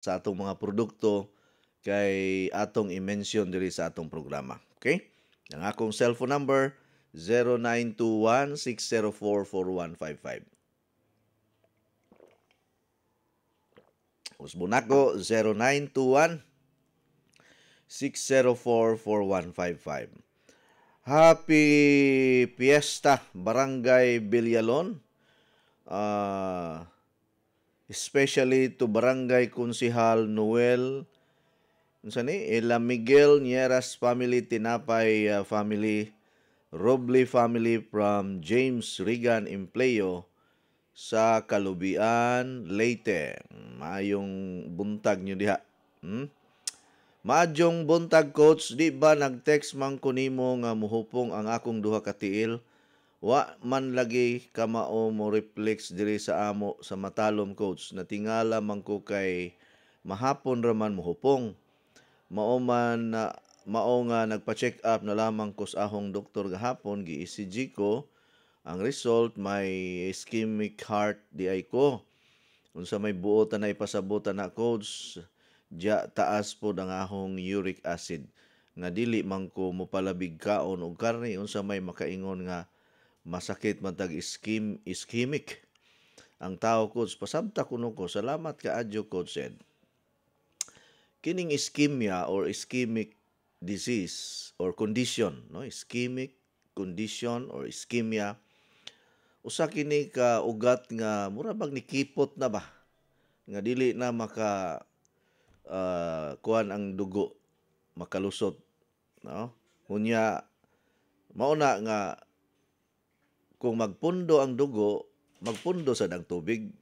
sa atong mga produkto kay atong i-mention diri sa atong programa. Okay? Ang akong cellphone number 0921-604-4155. Usbon ako 0921-604-4155. Happy Fiesta Barangay Villalon. Uh, Especially to Barangay Konsihal Noel unsa ni Ela Miguel Nieras family, Tinapay family, Roble family from James Regan Empleo sa Kalubian, Leyte. Maayong buntag nyo diha. Maadyong buntag coach, di ba nag-text man ko nimo nga muhupong ang akong duha ka tiil? Wa man lagi kamao mo reflex diri sa amo sa matalom coach. Natingala man ko kay mahapon ra man muhupong. Mao man na mao nga nagpa-check up na lamang ko sa ahong doktor gahapon, gi-ECG ko. Ang result may ischemic heart di ay ko. Unsa may buotan na ipasabutan na coach, diya taas po ang ahong uric acid. Nga dili man ko mopalabig kaon og karne, unsa may makaingon nga masakit man tag ischemic. Ang tao coach, pasabta kuno ko, salamat ka adyo coach said. Kining ischemia or ischemic disease or condition, no? Ischemic condition or ischemia, usa kini ka ugat nga mura bang nikipot na ba? Nga dili na maka kuan ang dugo makalusot, no? Unya mao na nga kung magpundo ang dugo, magpundo sa dang tubig.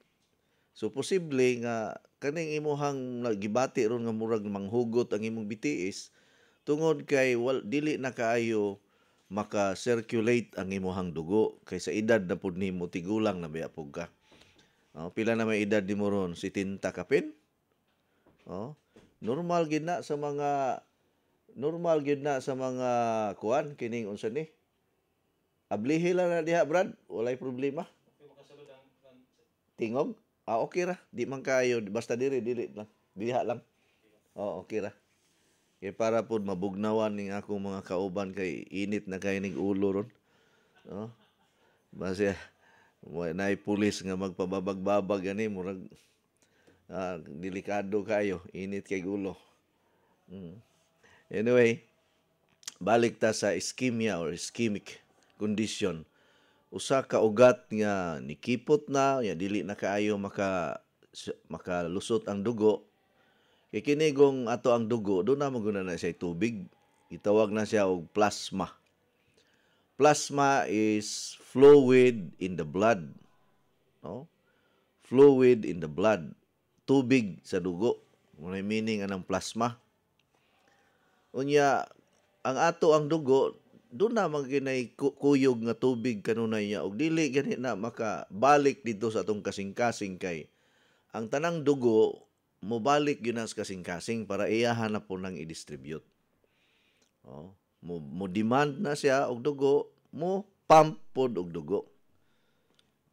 So posible nga kaning imuhang gibati ron nga murag manghugot ang imong bitiis tungod kay dili na kaayo maka-circulate ang imuhang dugo kay sa edad na pud nimo tigulang na biya pug ka. Pila na may edad nimo ron? 70 kapin? Normal gid na sa mga kuan kining unsa ni? Ablihi lang na diha, Brad. Walay problema. Tingog? Okay ra. Di man kayo. Basta dili lang. Diha lang. Okay ra. Kaya para po mabugnawan ning akong mga kauban kay init na kay ning ulo ron. Basta naay pulis nga magpababag-babag ani murag delikado kayo. Init kay ulo. Anyway, balik ta sa ischemia or ischemic condition. Usa ka ugat nga nikipot na, ya dili na kaayo makalusot ang dugo. Kay kini kung ato ang dugo, do na maguna na siya tubig. Itawag na siya og plasma. Plasma is fluid in the blood. No? Fluid in the blood. Tubig sa dugo. May meaning anang plasma. Unya, ang ato ang dugo, doon na maginay kuyog nga tubig kanunay niya og dili gani na makabalik dito sa atong kasing-kasing kay ang tanang dugo mobalik gyud sa kasing-kasing para iyahan na po nang i-distribute. Mo demand na siya og dugo, mo pump pod og dugo.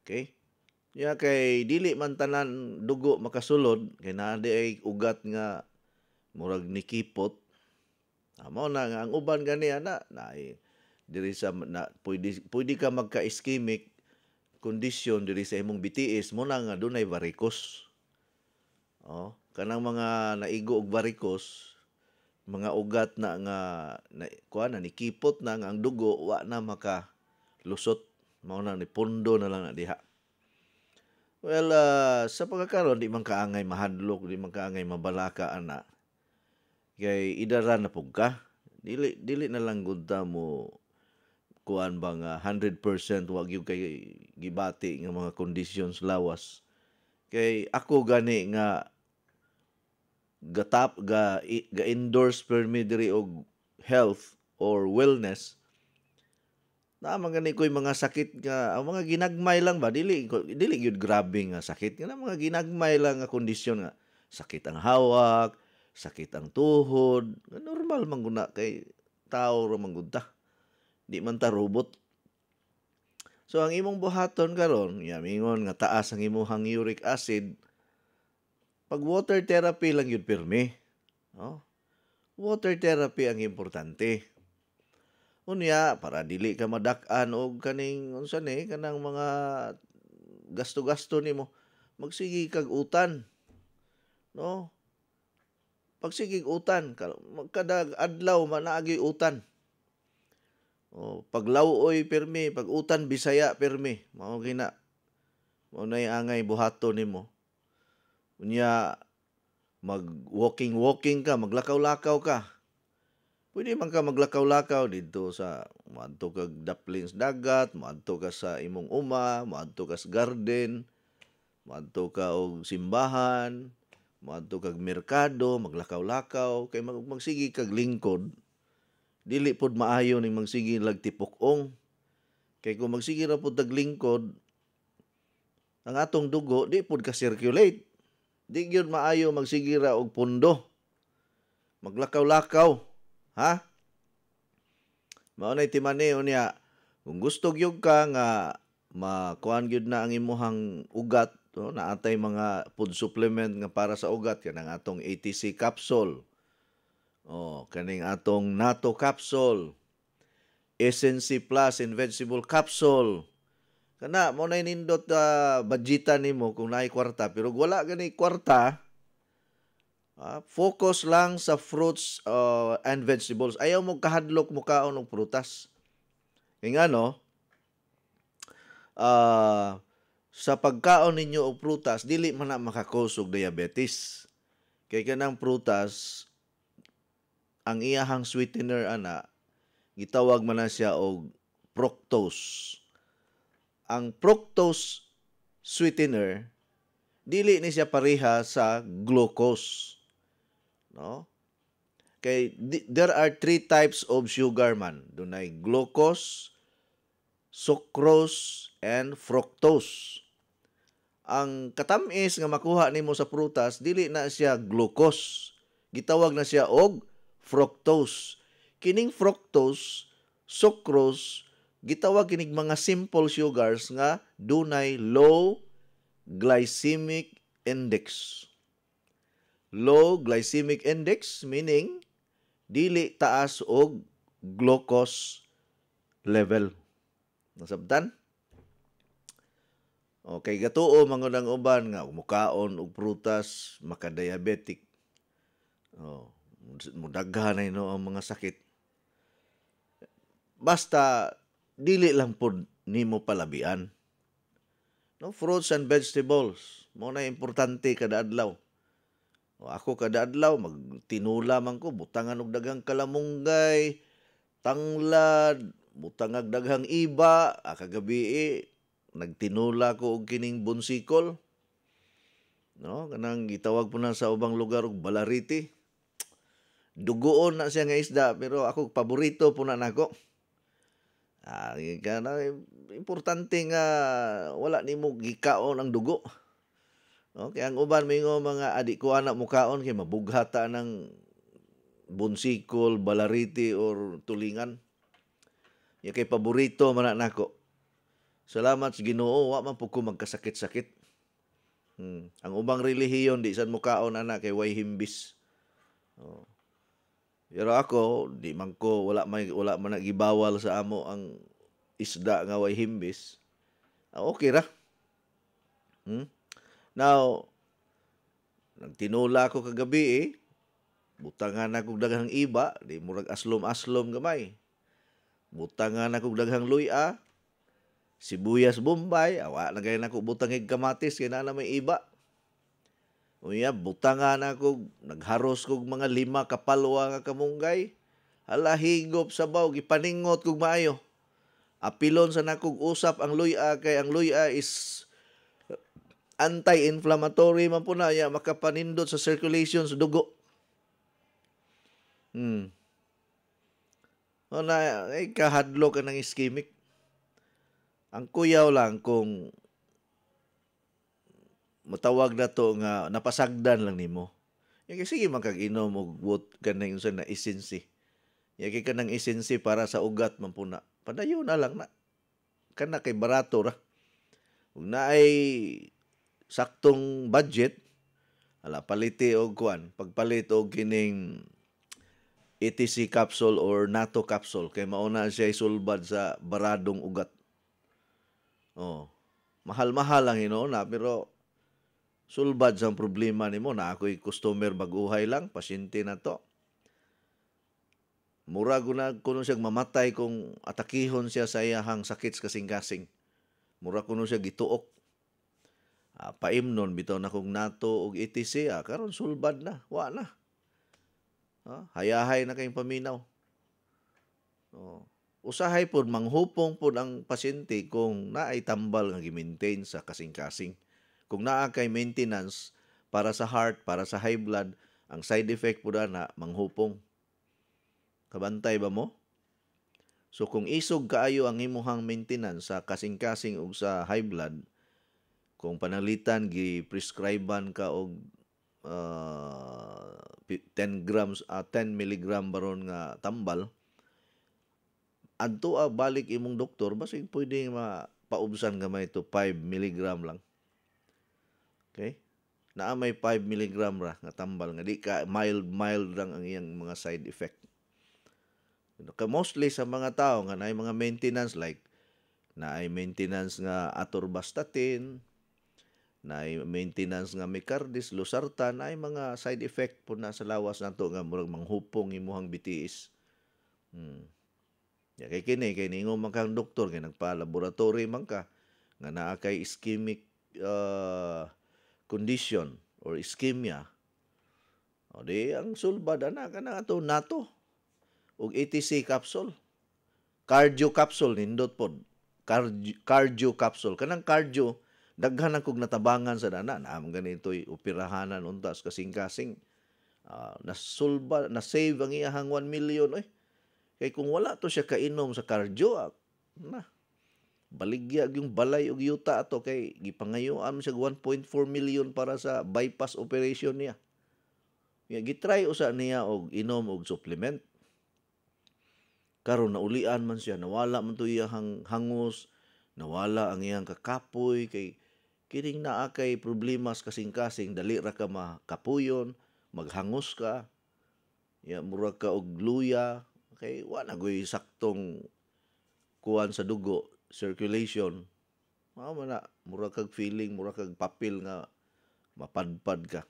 Okay? Ya kay dili man tanan dugo makasulod kay naa di ay ugat nga murag nikipot. Amo na nga ang uban gani ana na diri sa pwede ka magka-ischemic condition diri sa imong bitiis mo na nga dunay varicose. Kanang mga naigo og varicose, mga ugat na nga nikipot na nga ang dugo wa na maka lusot, mao na ni pundo na lang na diha. Well, sa pagkakaroon di man kaangay mahadlok, di man kaangay mabalaka ana. Kay idara na pug ka. Dili na lang gud ta mo kuan ba nga 100% wag yung kay gibati nga mga conditions lawas. Kay ako gani nga ga-endorse per me diri og health or wellness na gani ko'y mga sakit nga ang mga ginagmay lang ba dili gyud grabe nga sakit nga mga ginagmay lang nga kondisyon nga sakit ang hawak, sakit ang tuhod, normal man guna kay tao ra man gud ta. Di man ta robot. So ang imong buhaton karon, mingon nga taas ang imong uric acid. Pag water therapy lang yun pirmi. No? Water therapy ang importante. Unya, para dili ka madak-an og kaning unsa ni kanang mga gasto-gasto nimo, magsigi kag utan, no? Pagsigig utan, kada adlaw manaagi utan. O, pag lawoy pirmi, pag utan Bisaya pirmi, mao gina. Mao nay angay buhaton nimo. Unya, mag-walking ka, maglakaw-lakaw ka. Pwede man ka maglakaw-lakaw dito sa moadto kag daplings dagat, moadto ka sa imong uma, moadto ka sa garden, moadto ka og simbahan, moadto kag merkado, maglakaw-lakaw kay magsigi kag lingkod. Dili pod maayo ning magsigi lag tipok-ong. Kay kung magsigi ra pod tag lingkod, ang atong dugo di pod ka circulate. Di gyud maayo magsigi ra og pundo. Maglakaw-lakaw, ha? Mao nay timani unya, kung gusto gyud ka nga makuan gyud na ang imuhang ugat, no? Naatay mga food supplement nga para sa ugat kanang atong ATC capsule. Oh, kaning atong Nato capsule, SNC Plus Invincible capsule. Kana mo na nindot budgetan nimo kung naay kwarta, pero wala gani kwarta, focus lang sa fruits and vegetables. Ayaw mo kahadlok mo kaon og prutas. Kaya nga no, sa pagkaon ninyo og prutas, dili man na makakos og diabetes. Kay kanang prutas, ang iyahang sweetener ana, gitawag man na siya og fructose. Ang fructose sweetener, dili ni siya pareha sa glucose. No? Kay there are 3 types of sugar man. Dunay glucose, sucrose, and fructose. Ang katamis nga makuha nimo sa prutas, dili na siya glucose. Gitawag na siya og fructose. Kining fructose, sucrose, gitawag kining mga simple sugars nga dunay low glycemic index. Low glycemic index meaning dili taas og glucose level. Nasabtan? Okay, gatuo mangunang uban nga mukaon og prutas makadiabetic. Oh, mudaghan na no ang mga sakit. Basta dili lang pod nimo palabian. No, fruits and vegetables mo na importante kada adlaw. O, ako kada adlaw magtinula man ko, butangan og daghang kalamunggay, tanglad, butangag daghang iba, kagabi nagtinula ko og kining bunsikol. No, kanang gitawag po na sa ubang lugar og balariti. Dugoon na siya nga isda, pero ako paborito po na nako. Importante nga wala nimo gikaon ang dugo. Okay, ang uban mingo mga adik ko anak mo kaon kay mabughata ng bunsikol, balariti or tulingan. Ya kay paborito man nako. Salamat sa Ginoo, wa man pud ko magkasakit-sakit. Ang ubang relihiyon di sad mo kaon ana kay way himbis. Oh. Pero ako, di man ko wala man nagibawal sa amo ang isda nga way himbis. Okay ra. Now, nagtinula ko kagabi butangan ako daghang iba, di murag aslom-aslom gamay. Butangan ako daghang luya, sibuyas Bombay, awa na gaya nako butangig kamatis kay na may iba. Unya, butangan ako, nagharos kog mga 5 kapalwa nga kamunggay. Hala, higop sabaw, gipaningot kog maayo. Apilon sa nakog usap ang luya, kay ang luya is anti-inflammatory man po na, makapanindot sa circulation sa dugo. O na, kahadlo ka ng iskimik. Ang kuyaw lang kung matawag na to nga napasagdan lang nimo. Yung sige makag-inom og wot kanang unsa na esensi. Yung kanang esensi para sa ugat man po na. Padayon na lang na. Kana kay barato ra. Ug naay saktong budget, Ala paliti og kuan, pagpalit og kining ETC capsule or NATO capsule kay mauna siya isulbad sa baradong ugat. Oh, mahal-mahal lang na pero sulbad sa problema nimo na ako'y customer baguhay lang, pasyente na to. Mura guna kuno siya mamatay kung atakihon siya sa iyahang sakit kasing-kasing. Mura kuno siya gituok. Paimnon bitaw na kong NATO og ETC karon sulbad na, wa na. Hayahay na kayong paminaw. Usahay pod manghupong pod ang pasyente kung naay tambal nga gi-maintain sa kasing-kasing. Kung naa kay maintenance para sa heart, para sa high blood, ang side effect pod na manghupong. Kabantay ba mo? So kung isog kaayo ang imuhang maintenance sa kasing-kasing ug sa high blood, kung panalitan gi-prescribean ka og 10 milligram baron nga tambal, adto balik imong doktor, basig pwede mapaubsan gamay to 5 milligram lang. Okay? Naa may 5 milligram ra nga tambal nga di ka mild lang ang iyang mga side effect. Mostly sa mga tao nga naay mga maintenance like naay maintenance nga atorvastatin, naay maintenance nga Mecardis, Losartan, naay mga side effect po na sa lawas nato nga murag manghupong imuhang bitiis. Kay ningo man kang doktor kay nagpa-laboratory man ka nga naa kay ischemic condition or ischemia. O di ang sulbad ana kana ato NATO og ETC capsule. Cardio capsule nindot pod. Cardio capsule. Kanang cardio daghan kog natabangan sa dana na ganito'y operahanan untas kasing-kasing. Nasulba, na-save ang iyahang 1 million Kay kung wala to siya kainom sa cardio, baligya yung balay og yuta ato kay gipangayuan siya 1.4 million para sa bypass operation niya. Gitry usa niya og inom og supplement. Karon naulian man siya, nawala man to iyang hangos, nawala ang iyang kakapoy kay kining naa kay problemas kasing-kasing dali ra ka makapuyon, maghangos ka. Mura ka og luya, kay wala goy saktong kuan sa dugo, circulation. Mao man na mura kag feeling, mura kag papel nga mapadpad ka.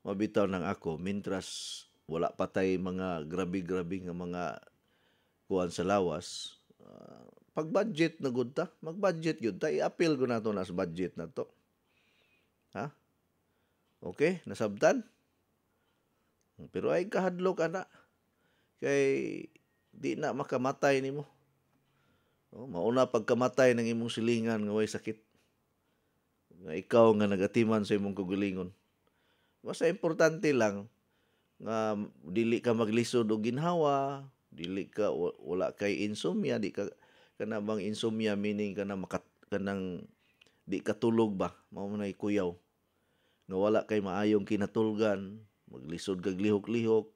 Mabitaw nang ako mintras wala patay mga grabe-grabe nga mga kuan sa lawas. Pag-budget na gud ta, mag-budget gyud ta, i-appeal ko nato na sa budget na to. Ha? Okay, nasabtan? Pero ay kahadlok ana. Kay di na makamatay nimo. Mauna pagkamatay ng imong silingan nga way sakit. Nga ikaw nga nagatiman sa imong kagalingon. Basta importante lang nga dili ka maglisod og ginhawa, dili ka wala kay insomnia, di ka kana bang insomnia meaning kanang di katulog ba, mao man kuyaw. Nga wala kay maayong kinatulgan, maglisod kag lihok-lihok.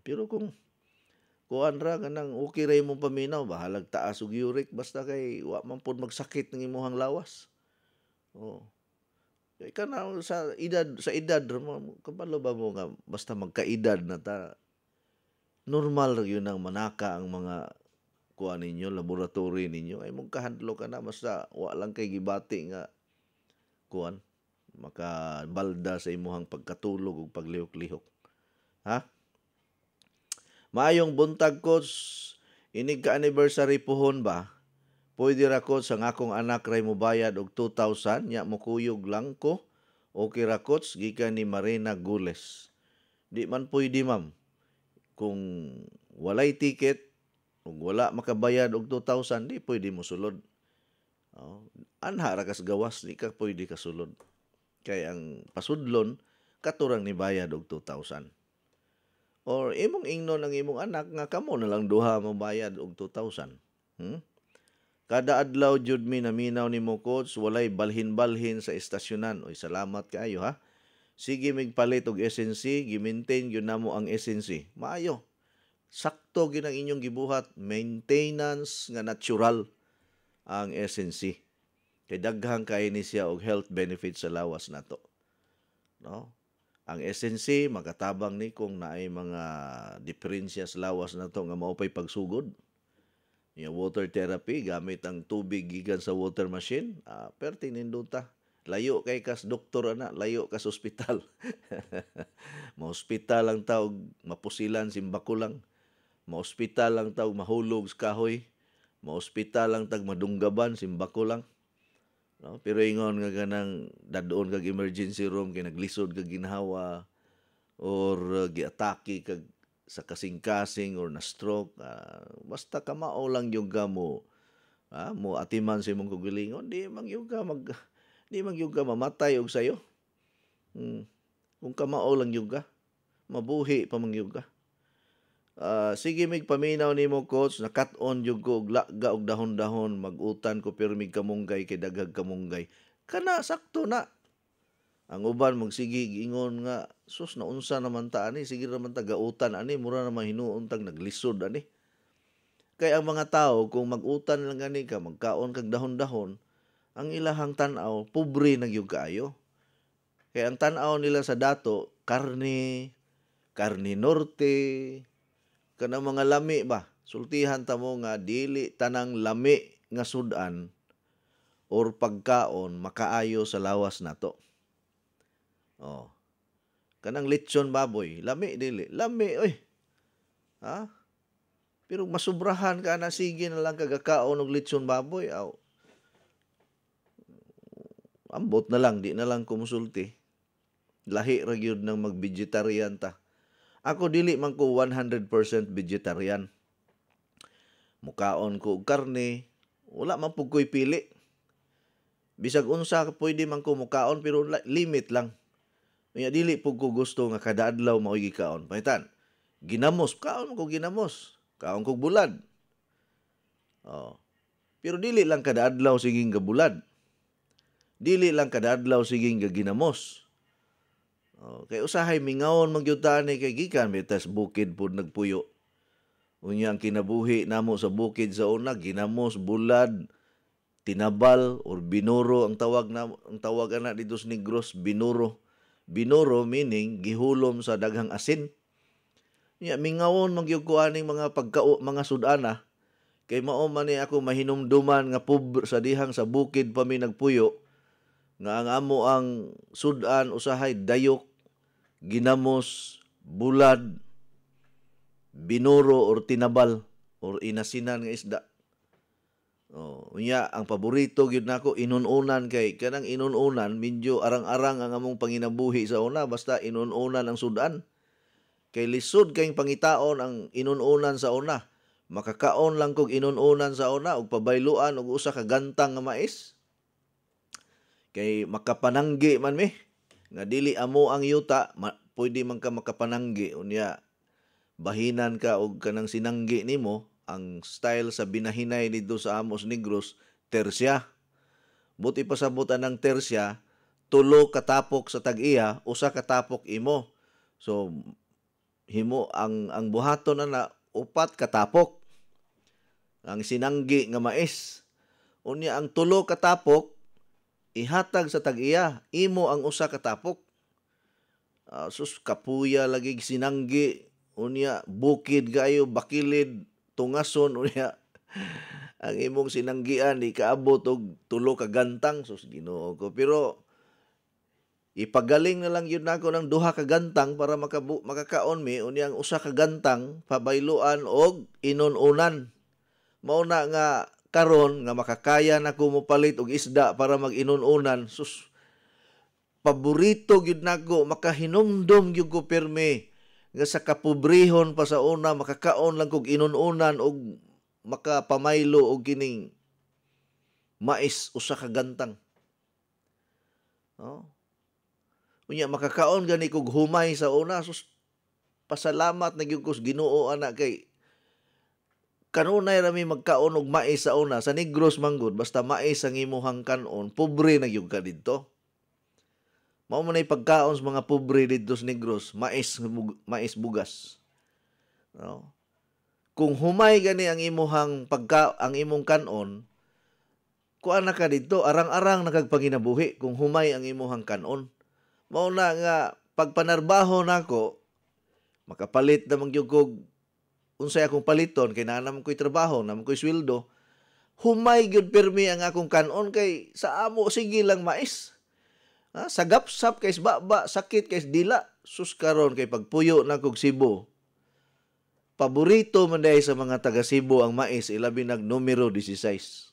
Pero kung kuan ra kanang okay ra imong paminaw, bahalag taas og uric basta kay wa man pod magsakit ng imong lawas. Kay kana sa edad mo kabalo ba mo nga basta magkaedad na ta, normal ra yun ang manaka ang mga kuan ninyo, laboratory ninyo, ay mong kahadlo ka na basta wa lang kay gibati nga kuan makabalda sa imuhang pagkatulog ug paglihok-lihok. Ha? Maayong buntag, coach. Inig ka anniversary pohon ba? Pwede ra coach ang akong anak ray mo bayad og 2,000 nya mukuyog lang ko. Okay ra coach, gikan ni Marina Gules. Di man pwede ma'am. Kung walay ticket ug wala makabayad og 2,000, di pwede mo sulod. Anha ra kas gawas, di ka pwede ka sulod. Kay ang pasudlon katurang ni bayad og 2,000. Or imong ingnon ang imong anak nga kamo na lang duha mo bayad og 2,000. Kada adlaw jud mi naminaw nimo coach, walay balhin-balhin sa estasyonan. Oy, salamat kaayo ha. Sige migpalit og SNC, gi-maintain gyud namo ang SNC. Maayo. Sakto gyud ang inyong gibuhat, maintenance nga natural ang SNC. Kay daghang kay ni siya og health benefits sa lawas nato, no? Ang SNC makatabang ni kung naay mga diferensya sa lawas nato nga mao pay pagsugod. Yung water therapy gamit ang tubig gikan sa water machine, perti ninduta. Layo kay kas doktor ana, layo kas ospital. Maospital lang taog mapusilan simbako lang. Maospital lang taog mahulog sa kahoy. Maospital lang tag madunggaban simbako lang. No? Pero ingon nga ganang dadoon kag emergency room kay naglisod kag ginhawa or giatake kag sa kasing-kasing or na stroke, basta kamao lang yung mo mo atiman sa imong kugilingon, di man yung ka mamatay og sayo. Kung kamao lang yung mabuhi pa man yung sige mig paminaw nimo coach, nakat-on yung ko og lagga og dahon-dahon, mag-utan ko pero mig kamunggay kay daghag kamunggay. Kana sakto na. Ang uban magsige giingon nga sus naunsa naman ta ani, sige naman ta gautan ani, mura naman hinuon tag naglisod ani. Kay ang mga tao kung mag-utan lang gani ka, magkaon kag dahon-dahon, ang ilahang tan-aw pobre na gyud kaayo. Kay ang tan-aw nila sa dato karne norte, kana mga lami ba. Sultihan ta mo nga dili tanang lami nga sudan or pagkaon makaayo sa lawas nato. Oh. Kanang lechon baboy, lami dili. Lami oy. Ha? Pero masubrahan ka na sige na lang kagakaon og lechon baboy, aw. Ambot na lang, di na lang kumusulti. Lahi ra gyud nang mag-vegetarian ta. Ako dili man ko 100% vegetarian. Mukaon ko og karne, wala man pud ko'y pili. Bisag unsa pwede man ko mukaon pero limit lang. Kaya dili pug ko gusto nga kada adlaw mao'y gikaon. Pahitan, ginamos, kaon ko ginamos. Kaon ko bulad. Oh. Pero dili lang kada adlaw siging gabulad. Dili lang kada adlaw siging ginamos. Oh, kay usahay mingaon magyutan ni kay gikan betas bukid pud nagpuyo. Unya ang kinabuhi namo sa bukid sa una ginamos, bulad, tinabal or binuro ang tawag ana dito sa Negros, binuro. Binuro meaning gihulom sa daghang asin. Nya mingawon magyud ko aning mga mga sudana kay mao man ni ako mahinumduman nga sa dihang sa bukid pa mi nagpuyo nga ang amo ang sudan usahay dayok, ginamos, bulad, binuro or tinabal or inasinan nga isda. Oh, unya ang paborito gyud nako inununan kay kanang inununan medyo arang-arang ang among panginabuhi sa una basta inununan ang sudan. Kay lisod kayong pangitaon ang inununan sa una. Makakaon lang kog inununan sa una og pabayloan og usa ka gantang nga mais. Kay makapananggi man mi nga dili amo ang yuta, pwede man ka makapananggi unya bahinan ka og kanang sinanggi nimo. Ang style sa binahinay dito sa Amos Negros, tersya. Buti pasabutan ng tersya, 3 katapok sa tag-iya, 1 katapok imo. So, himo ang buhaton na 4 katapok. Ang sinanggi nga mais. Unya ang 3 katapok, ihatag sa tag-iya, imo ang 1 katapok. Sus, kapuya lagi sinanggi. Unya, bukid gayo, bakilid, tungason unya ang imong sinanggian di kaabot og 3 ka gantang sus Ginoo ko, pero ipagaling na lang yun nako ng 2 ka gantang para makakaon mi unya ang 1 ka gantang pabayloan og inununan. Mao na nga karon nga makakaya na ko mopalit og isda para mag-inununan, sus paborito gyud nako, makahinumdom gyud ko pirmi nga sa kapobrehon pa sa una makakaon lang kog inununan og makapamaylo og kining mais 1 ka gantang. Oh. Unya makakaon gani kog humay sa una, sus pasalamat na gyud ko sa Ginoo ana kay kanunay ra mi magkaon og mais sa una sa Negros manggod basta mais ang imuhang kanon, pobre na gyud ka didto. Mao man ay pagkaon sa mga pobre dito sa Negros, mais bugas. No? Kung humay gani ang imong kanon, kuan na ka dito, arang-arang nakagpanginabuhi kung humay ang imuhang kanon. Mao na nga pagpanarbaho nako, makapalit na gyud kog unsay akong paliton kay naa naman ko'y trabaho, naman ko'y sweldo. Humay gyud pirmi ang akong kanon kay sa amo sige lang mais. Sagap-sap kay baba, sakit kay dila. Sus karon kay pagpuyo na kog Cebu. Paborito man dahil sa mga taga Cebu ang mais, ilabi nag numero 16.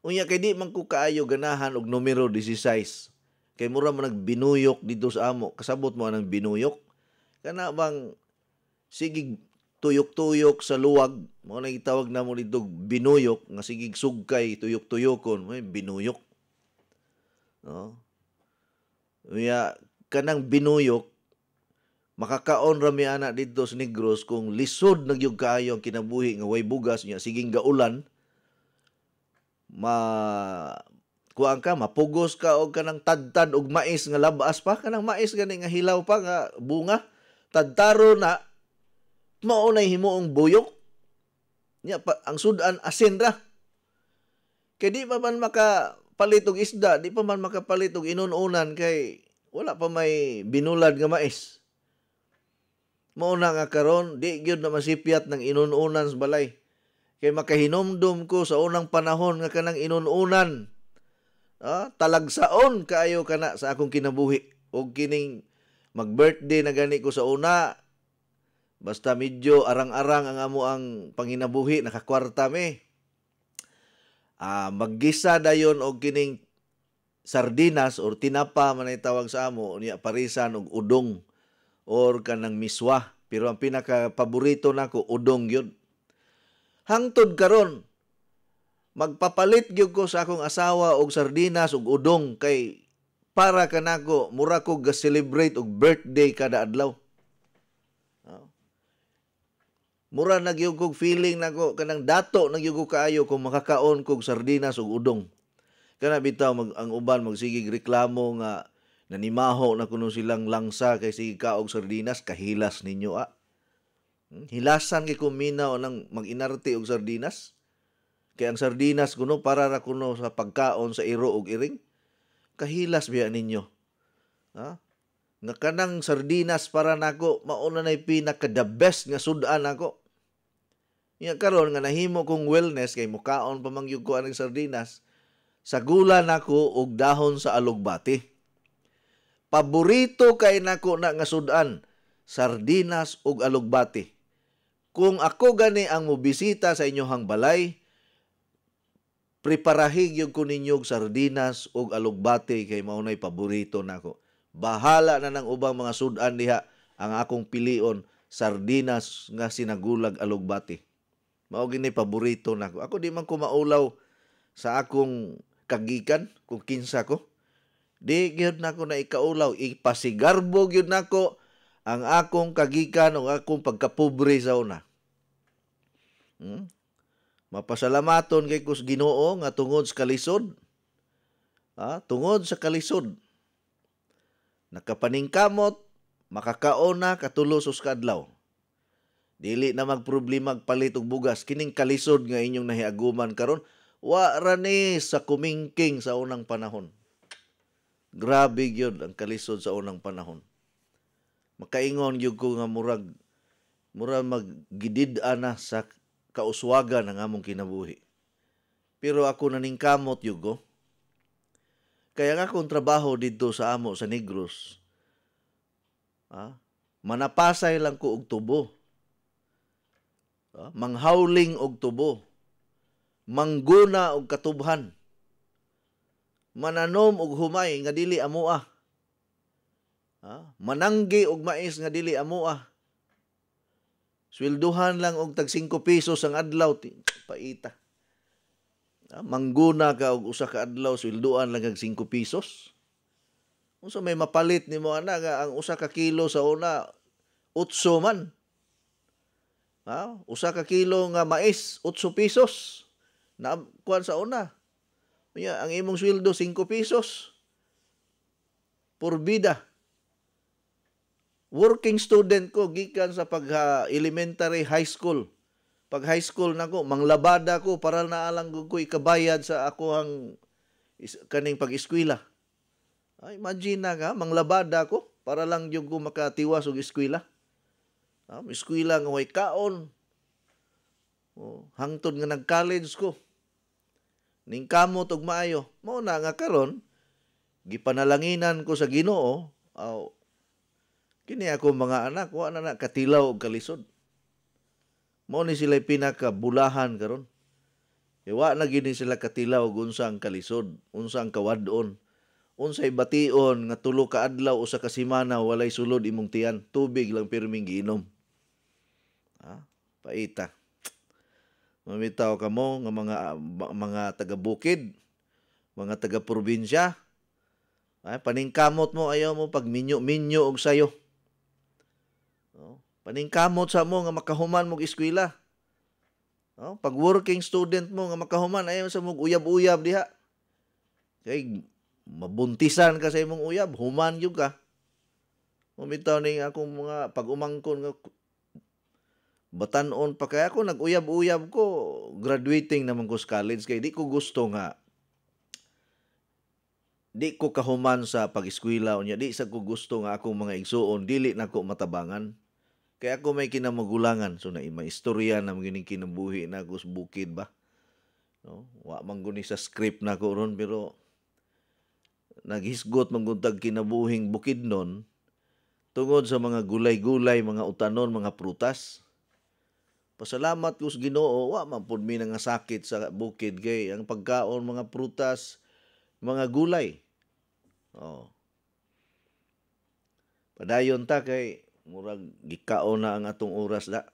Unya kay di man ko kaayo ganahan og numero 16. Kay mura man nagbinuyok dito sa amo. Kasabot mo anang binuyok. Kana bang sigig tuyok-tuyok sa luwag, mo na gitawag na mo dito binuyok, nga sigig sugkay tuyok-tuyokon, may binuyok. No? Unya kanang binuyok, makakaon rami ana dito sa Negros kung lisod nagyug kaayo ang kinabuhi nga way bugas niya siging gaulan, kuan ka mapugos ka og kanang tadtad og mais nga labas pa, kanang mais gani nga hilaw pa nga bunga, tadtaro na mao nay himuong buyok nya ang sudan asin ra. Kay di pa man makapalit og isda, di pa man makapalit og inununan kay wala pa may binulad nga mais. Mao na nga karon di gyud na masipyat ng inununan sa balay. Kay makahinomdom ko sa unang panahon nga kanang inununan, talagsaon kaayo kana sa akong kinabuhi. Og kining mag-birthday na gani ko sa una, basta medyo arang-arang ang amo ang panginabuhi, nakakwarta me. Maggisa dayon og kining sardinas or tinapa man ay tawag sa amo, niya parisan og udong or kanang miswa. Pero ang pinaka-paborito nako udong gyud. Hangtod karon magpapalit gyud ko sa akong asawa og sardinas ug udong kay para kanako mura ko ga-celebrate og birthday kada adlaw. Mura na gyud kog feeling nako kanang dato na gyud ko kaayo kung makakaon kog sardinas ug udong. Kana bitaw ang uban magsigig reklamo nga nanimaho na kuno silang langsa kay sige ka og sardinas, kahilas ninyo Hilasan kay kuminaw nang mag-inarte og sardinas. Kay ang sardinas kuno para ra kuno sa pagkaon sa iro ug iring. Kahilas biya ninyo. Nga kanang sardinas para nako mao na nay pinaka the best nga sudan nako. Nya karon nga nahimo kong wellness kay mukaon pa man gyud ko ang sardinas. Sagulan nako og dahon sa alugbati. Paborito kay nako na nga sudan, sardinas ug alugbati. Kung ako gani ang mobisita sa inyohang balay, preparahi gyud ko ninyo sardinas ug alugbati kay mao nay paborito nako. Bahala na ng ubang mga sudan diha, ang akong pilion sardinas nga sinagulag alugbati. Mao gini paborito nako. Ako di man ko maulaw sa akong kagikan kung kinsa ko. Di gyud nako na ikaulaw, ipasigarbo gyud nako ang akong kagikan o akong pagkapobre sa una. Mapasalamaton kay kus Ginoo nga tungod sa kalisod. Tungod sa kalisod. Nakapaningkamot, makakaon na katulos us kadlaw. Dili na magproblema magpalit og bugas. Kining kalisod nga inyong nahiaguman karon, wa ra ni sa kumingking sa unang panahon. Grabe gyud ang kalisod sa unang panahon. Makaingon gyud ko nga murag maggidid-a na sa kauswagan ng among kinabuhi. Pero ako naningkamot gyud ko. Kaya nga akong trabaho dito sa amo sa Negros, manapasay lang ko og tubo. Manghawling og tubo. Mangguna og katubhan. Mananom og humay nga dili amoa. Mananggi og mais nga dili amoa. Swelduhan lang og tag 5 pesos ang adlaw, paita. Mangguna ka og usa ka adlaw, swelduhan lang og 5 pesos. Unsa may mapalit nimo ana nga ang usa ka kilo sa una 8 man. Usa ka kilo nga mais 8 pesos. Na kuan sa una. Ang imong sweldo 5 pesos. Por vida. Working student ko gikan sa pag-elementary high school. Pag high school nako, manglabada ko para naalang ko ikabayad sa ako ang kaning pag-eskwela. Ay, imagine na ka, manglabada ko para lang yung ko makatiwas og eskwela. Eskwela nga way kaon. Hangtod nga nag-college ko. Ning kamot og maayo. Mao na nga karon gipanalanginan ko sa Ginoo, kini ako mga anak, wa na katilaw og kalisod. Mao ni sila pinakabulahan karon. Wa na gini sila katilaw og unsa ang kalisod, unsa ang kawad-on. Unsay bation nga tulo ka adlaw usa ka semana walay sulod imong tiyan, tubig lang pirming giinom. Paita. Mamitaw ka mo nga mga taga-bukid, mga taga-probinsya. Paningkamot mo, ayaw mo pag minyo og sayo. Paningkamot sa mo nga makahuman mong eskwela. Pag working student mo nga makahuman, ayaw sa mong uyab-uyab diha. Kay mabuntisan ka sa imong uyab, human yung ka. Mamitaw ning akong mga pag-umangkon nga batanon pa kaya ako nag-uyab-uyab ko, graduating naman ko sa college kay di ko gusto nga di ko kahuman sa pag-eskwela unya, di sa ko gusto nga akong mga igsuon dili na ko matabangan. Kaya ako may kinamagulangan, so na may istorya na gining kinabuhi na ako sa bukid ba. Wa man guni sa script na ko ron, pero naghisgot manguntag kinabuhing bukid nun tungod sa mga gulay-gulay, mga utanon, mga prutas. Pasalamat ko sa Ginoo, wa man pud mi nga sakit sa bukid kay ang pagkaon mga prutas, mga gulay. Padayon ta kay murag gikaon na ang atong oras da.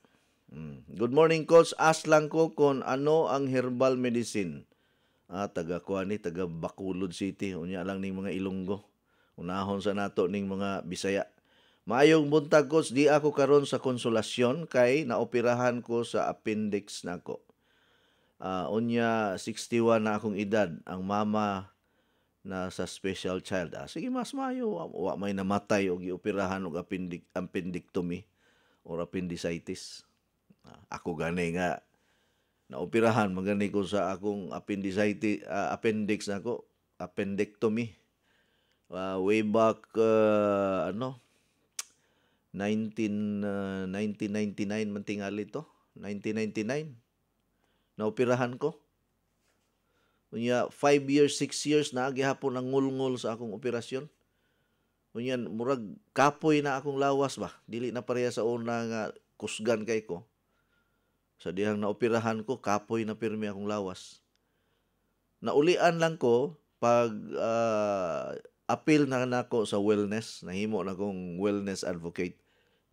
Good morning, Coach. Ask lang ko kung ano ang herbal medicine. Taga Bacolod City. Unya lang ning mga Ilonggo. Unahon sa nato ning mga Bisaya. Maayong buntag, Coach. Di ako karon sa konsolasyon kay naoperahan ko sa appendix nako. Unya 61 na akong edad. Ang mama na sa special child. Sige, mas mayo. Wa may namatay o gioperahan og appendectomy or appendicitis. Ako gani nga naoperahan magani ko sa akong appendix nako, appendectomy. Way back 1999 man tingali to. 1999 naoperahan ko. Unya 5 years, 6 years na gihapon ang ngulngol sa akong operasyon. Unya murag kapoy na akong lawas ba. Dili na pareha sa una nga kusgan kay ko. Sa dihang naoperahan ko, kapoy na pirmi akong lawas. Naulian lang ko pag appeal na nako sa wellness, nahimo na kong wellness advocate.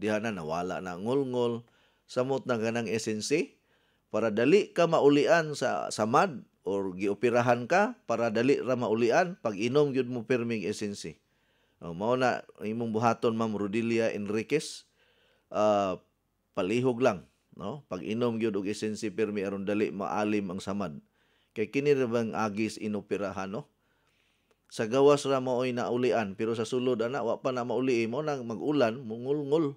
Diha na nawala na ngulngol, samot na ganang SNC para dali ka maulian sa samad or gioperahan ka para dali ra maulian pag inom gyud mo pirming SNC. Mao na imong buhaton, Ma'am Rodilia Enriquez. Palihog lang, no? Pag inom gyud og SNC pirmi aron dali maalim ang samad. Kay kini ra bang agis inoperahan, no? Sa gawas ra maoy naulian pero sa sulod ana wa pa na mauli mo nang mag-ulan, mungulngol.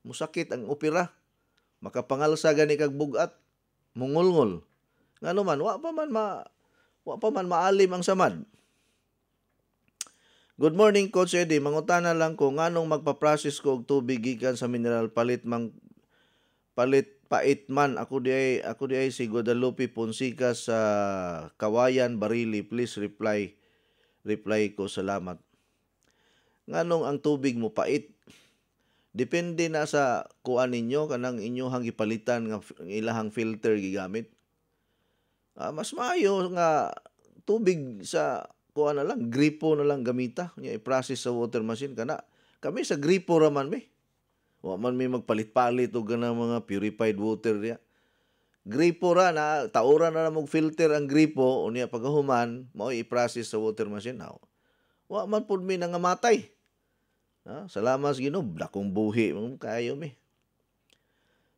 Musakit ang opera. Makapangalsa gani kag bugat, mungulngol. Ngano man wa pa man maalim ang samad. Good morning, Coach Eddie. Mangutana lang ko nganong magpa-process ko og tubig gikan sa mineral palit pait man. Ako di ay si Guadalupe Fonseca sa Kawayan, Barili. Please reply ko, salamat. Nganong ang tubig mo pait? Depende na sa kuan ninyo kanang inyohang gipalitan nga ilahang filter gigamit. Mas maayo nga tubig sa kuan na lang, gripo na lang gamita. Nya i-process sa water machine kana. Kami sa gripo ra man mi. Wa man mi magpalit-palit og ganang mga purified water diya. Gripo ra na, taura na mog filter ang gripo, unya pagahuman mao i-process sa water machine. Wa man pud mi nangamatay. Salamat sa Ginoo, dakong buhi kayo mi.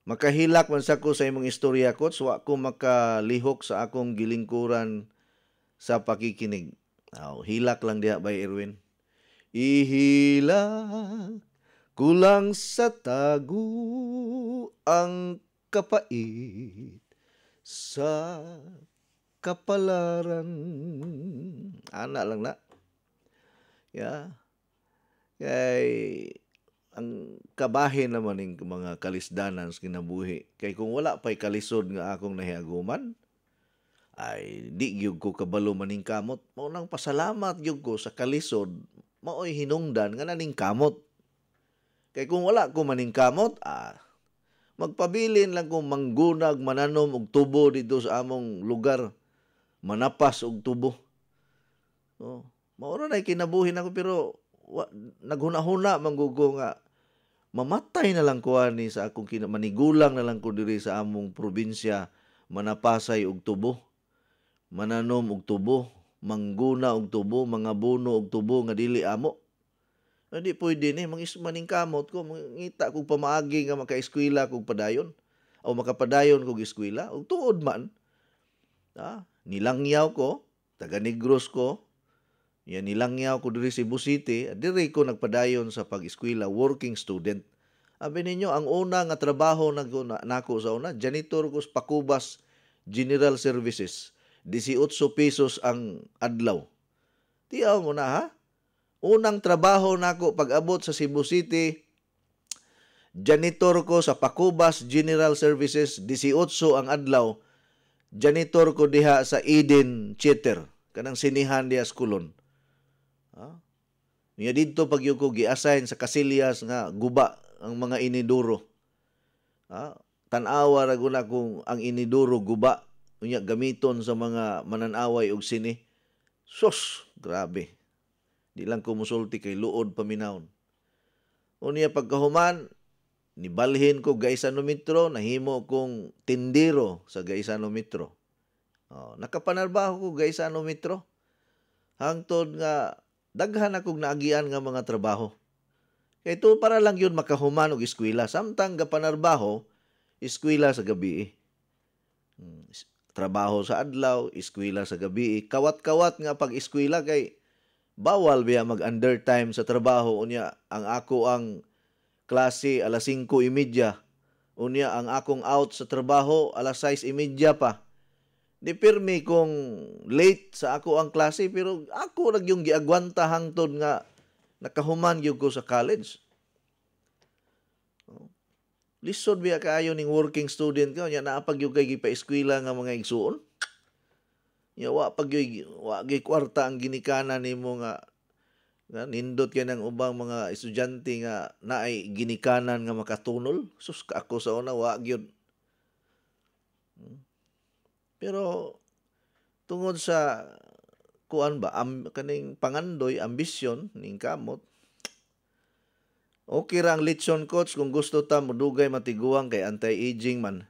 Makahilak man sa ko sa imong istorya, Coach. Wa ko makalihok sa akong gilingkuran sa pakikinig. Hilak lang diha by Erwin. Ihilak kulang sa tagu ang kapait sa kapalaran. Ana lang na. Yeah. Kay ang kabahin naman ng mga kalisdanan sa kinabuhi. Kay kung wala pa'y kalisod nga akong nahiaguman, ay di gyud ko kabalo maning kamot. Mao nang pasalamat gyud ko sa kalisod, maoy hinungdan nga naning kamot. Kay kung wala ko maning kamot, magpabilin lang kung manggunag, mananom og tubo dito sa among lugar. Manapas og tubo. Oh, maura na kinabuhi ako pero naghuna-huna manggugo nga mamatay na lang ko ani sa akong manigulang na lang ko diri sa among probinsya, manapasay og tubo, mananom og tubo, mangguna og tubo, mga buno og tubo nga dili amo. Hindi pwede ni maning kamot ko mangita kog pamaagi nga maka-eskwela kog padayon o makapadayon kog eskwela og tuod man. Nilangyaw ko, taga Negros ko. Yan nilangyaw ko diri sa Cebu City, diri ko nagpadayon sa pag-eskwela, working student. Abi ninyo, ang una nga trabaho nako sa una, janitor ko sa Pacubas General Services. 18 pesos ang adlaw. Tiyaw mo na ha? Unang trabaho nako pag-abot sa Cebu City, janitor ko sa Pacubas General Services, 18 ang adlaw. Janitor ko diha sa Eden Theater, kanang sinihan diha sa Kulon. Niya dito pag yung ko gi-assign sa Casillas nga guba ang mga iniduro. Tanawa ra guna kung ang iniduro guba unya gamiton sa mga mananaway og sini. Sus, grabe. Di lang ko musulti kay luod paminawon. Unya pagkahuman nibalhin ko Gaisanometro, nahimo kong tindiro sa Gaisanometro. Nakapanarbaho ko Gaisanometro. Hangtod nga daghan akong naagian nga mga trabaho. Kaya ito para lang yun makahuman og eskwela. Samtang gapanarbaho, eskwela sa gabi. Trabaho sa adlaw, eskwela sa gabi. Kawat-kawat nga pag-eskwela kay bawal biya mag-undertime sa trabaho. Unya, ang klase alas 5:30. Unya, ang akong out sa trabaho alas 6:30 pa. Di pirmi kung late sa ako ang klase pero ako lang yung giagwanta hangtod nga nakahuman gyud ko sa college. Lisod biya kaayo ning working student ko nya naa pag yung kay gipa-eskwela nga mga igsuon. Nya wa gyud kwarta ang ginikanan nimo nga nindot kay nang ubang mga estudyante nga naay ginikanan nga makatunol. Sus ka ako sa una wa gyud. Pero tungod sa kuan ba kaning pangandoy, ambisyon ning kamot. Okay ra ang lechon coach kung gusto ta modugay matiguang kay anti-aging man.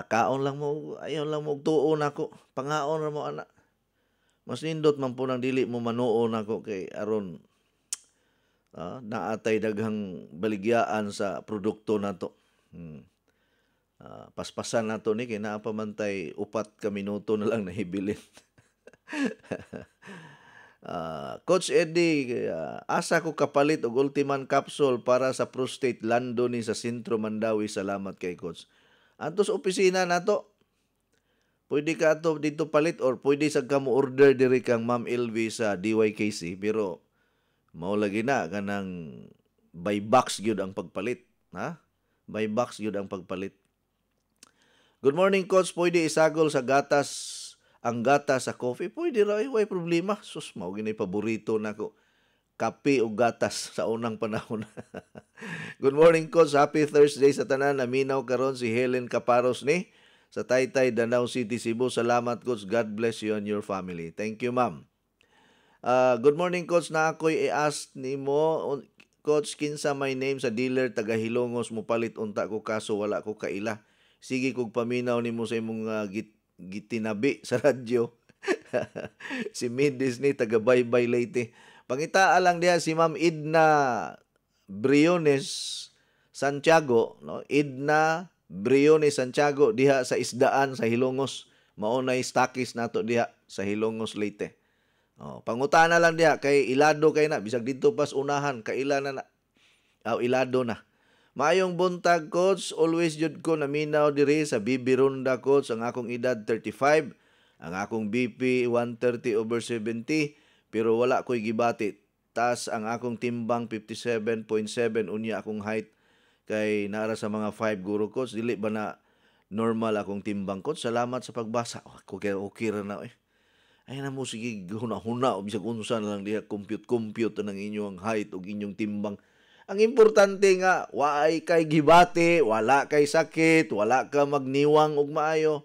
Kaon lang mo, ayon lang mo tuon ako. Pangaon ra mo ana. Mas nindot man po nang dili mo manuon ako kay aron naatay daghang baligyaan sa produkto nato. Paspasan nato ni kay naa pa man tay 4 ka minuto na lang nahibilin. Coach Eddie, asa ko kapalit og Ultiman capsule para sa prostate lando ni sa Sentro Mandawi. Salamat kay Coach. Antos opisina nato. Pwede ka ato dito palit or pwede sa kamo order diri kang Ma'am LV sa DYKC pero mao lagi na kanang by box gyud ang pagpalit, ha? By box gyud ang pagpalit. Good morning, Coach. Pwede isagol sa gatas, ang gatas sa coffee? Pwede ra, way problema. Sus, mao ginay paborito nako. Kape o gatas sa unang panahon. Good morning, Coach. Happy Thursday sa tanan. Naminaw karon si Helen Caparos ni sa Taytay, Danau City, Cebu. Salamat, Coach. God bless you and your family. Thank you, ma'am. Good morning, Coach. Na ako'y i-ask nimo, Coach, kinsa my name sa dealer taga Hilongos mo palit unta ko kaso wala ko kaila. Sige kog paminaw nimo sa imong gitinabi sa radyo. Si Mid Disney taga Baybay Leyte. Pangitaa lang diha si Ma'am Edna Briones Santiago, no? Edna Briones Santiago diha sa Isdaan sa Hilongos. Maunay stakis nato diha sa Hilongos Leyte. Pangutana lang diha kay ilado kay na bisag didto pas unahan kaila na ilado na. Maayong buntag, coach. Always jud ko naminaw diri sa BB Ronda, coach. Ang akong edad 35, ang akong BP 130/70, pero wala ko'y gibati. Tas ang akong timbang 57.7 unya akong height kay nara sa mga 5 guro, coach. Dili ba na normal akong timbang, coach? Salamat sa pagbasa. Okay ra na Ay na mo sige huna-huna o bisag unsa na lang diha compute ng inyong height ug inyong timbang. Ang importante nga, waay kay gibati, wala kay sakit, wala ka magniwang og maayo,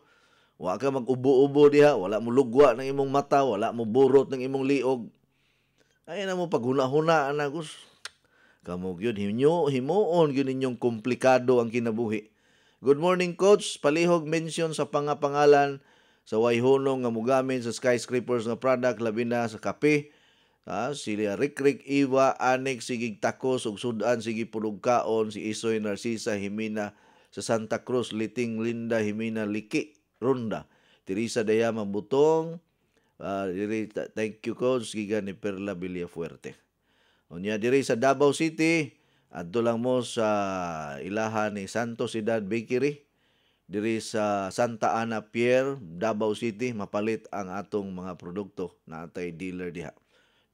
wala ka mag-ubo-ubo diha, wala mo lugwa ng imong mata, wala mo burot ng imong liog. Ay na mo paghuna-huna anagos. Kamog yun, himuon yun inyong komplikado ang kinabuhi. Good morning, coach. Palihog mention sa pangapangalan sa wayhunong nga mugamin sa skyscrapers nga product, labi na sa kape. Sila Rick, Iwa, Anik, sigig takos, ug sudan, sige pulugkaon, si Isoy Narcisa Jimena sa Santa Cruz, Liting Linda Jimena Liki, Ronda, Teresa Dayama Butong, thank you, coach, giga ni Perla Villafuerte. Unya diri sa Davao City, adto lang mo sa ilahan ni Santos Edad Bakery, diri sa Santa Ana Pier, Davao City, mapalit ang atong mga produkto na atay dealer diha.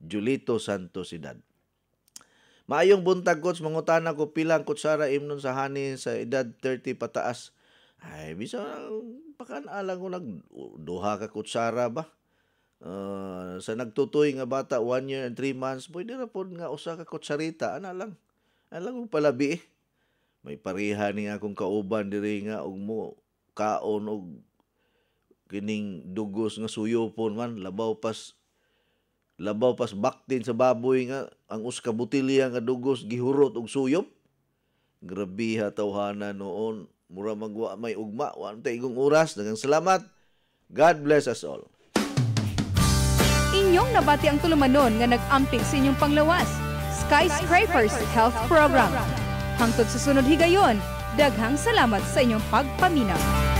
Julito Santos Edad. Maayong buntag, coach. Mangutana ko pilang kutsara imnon sa hani sa edad 30 pataas. Ay, bisa pakanalang ko duha ka kutsara ba? Sa nagtutoy nga bata 1 year and 3 months, pwede na po nga usa ka kutsarita. Ana lang ko palabi May pariha ni akong kauban diri nga og mo kaon og kining dugos nga suyopon man, labaw pas baktin sa baboy nga ang uska butilya nga dugos gihurot og suyop. Grabe ha tawhana noon, mura magwa may ugma, wa tay igong oras. Daghang salamat. God bless us all. Inyong nabati ang tulumanon nga nag-amping sa inyong panglawas. Skyscrapers Health Program. Hangtod sa sunod higayon, daghang salamat sa inyong pagpaminaw.